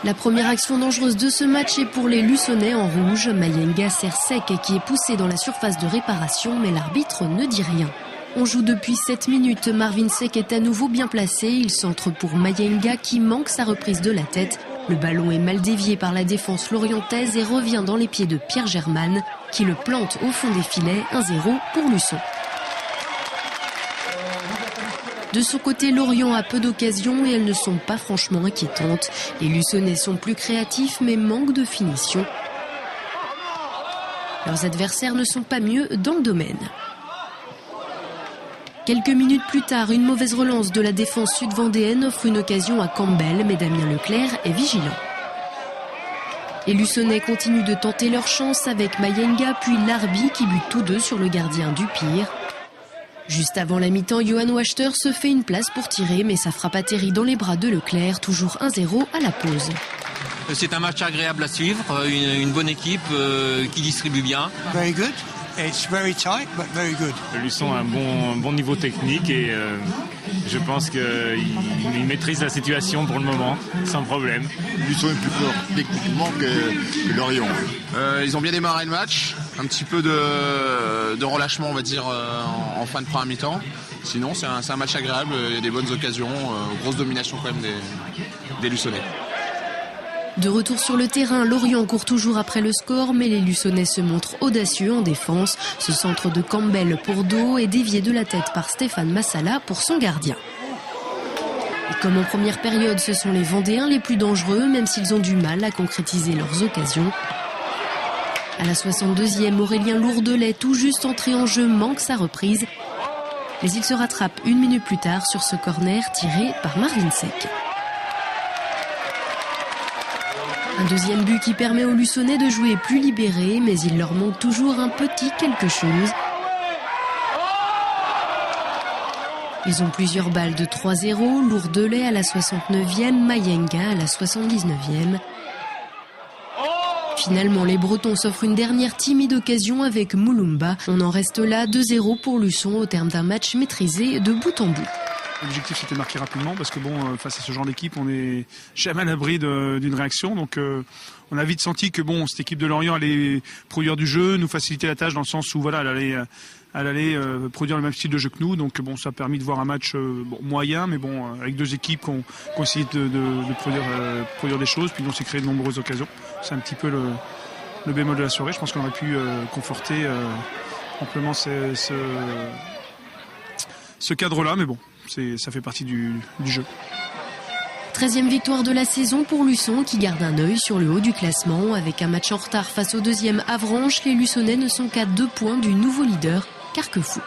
La première action dangereuse de ce match est pour les Luçonnais en rouge. Mayenga sert Sec qui est poussé dans la surface de réparation, mais l'arbitre ne dit rien. On joue depuis 7 minutes. Marvin Sec est à nouveau bien placé. Il centre pour Mayenga qui manque sa reprise de la tête. Le ballon est mal dévié par la défense lorientaise et revient dans les pieds de Pierre Germain qui le plante au fond des filets. 1-0 pour Luçon. De son côté, Lorient a peu d'occasions et elles ne sont pas franchement inquiétantes. Les Luçonnais sont plus créatifs mais manquent de finition. Leurs adversaires ne sont pas mieux dans le domaine. Quelques minutes plus tard, une mauvaise relance de la défense sud-vendéenne offre une occasion à Campbell, mais Damien Leclerc est vigilant. Les Luçonnais continuent de tenter leur chance avec Mayenga puis Larbi qui butent tous deux sur le gardien du Pire. Juste avant la mi-temps, Johan Wachter se fait une place pour tirer, mais sa frappe atterrit dans les bras de Leclerc, toujours 1-0 à la pause. C'est un match agréable à suivre, une bonne équipe qui distribue bien. Very good. It's very tight, but very good. Luçon a un bon niveau technique et je pense qu'il maîtrise la situation pour le moment, sans problème. Luçon est plus fort techniquement que Lorient. Ils ont bien démarré le match, un petit peu de relâchement on va dire en fin de première mi-temps. Sinon c'est un match agréable, il y a des bonnes occasions, grosse domination quand même des Luçonnais. De retour sur le terrain, Lorient court toujours après le score, mais les Luçonnais se montrent audacieux en défense. Ce centre de Campbell pour dos est dévié de la tête par Stéphane Massala pour son gardien. Et comme en première période, ce sont les Vendéens les plus dangereux, même s'ils ont du mal à concrétiser leurs occasions. À la 62e, Aurélien Lourdelet, tout juste entré en jeu, manque sa reprise. Mais il se rattrape une minute plus tard sur ce corner tiré par Marvin Sec. Un deuxième but qui permet aux Luçonnais de jouer plus libérés, mais il leur manque toujours un petit quelque chose. Ils ont plusieurs balles de 3-0, Lourdelet à la 69e, Mayenga à la 79e. Finalement, les Bretons s'offrent une dernière timide occasion avec Moulumba. On en reste là, 2-0 pour Luçon au terme d'un match maîtrisé de bout en bout. L'objectif c'était de marquer rapidement parce que face à ce genre d'équipe on n'est jamais à l'abri d'une réaction, donc on a vite senti que cette équipe de Lorient allait produire du jeu, nous faciliter la tâche dans le sens où elle allait produire le même style de jeu que nous, donc ça a permis de voir un match moyen mais avec deux équipes qui ont essayé de produire des choses, puis on s'est créé de nombreuses occasions. C'est un petit peu le bémol de la soirée. Je pense qu'on aurait pu conforter amplement ce cadre-là, mais ça fait partie du jeu. 13e victoire de la saison pour Luçon qui garde un œil sur le haut du classement. Avec un match en retard face au deuxième Avranches, les Luçonnais ne sont qu'à 2 points du nouveau leader, Carquefou.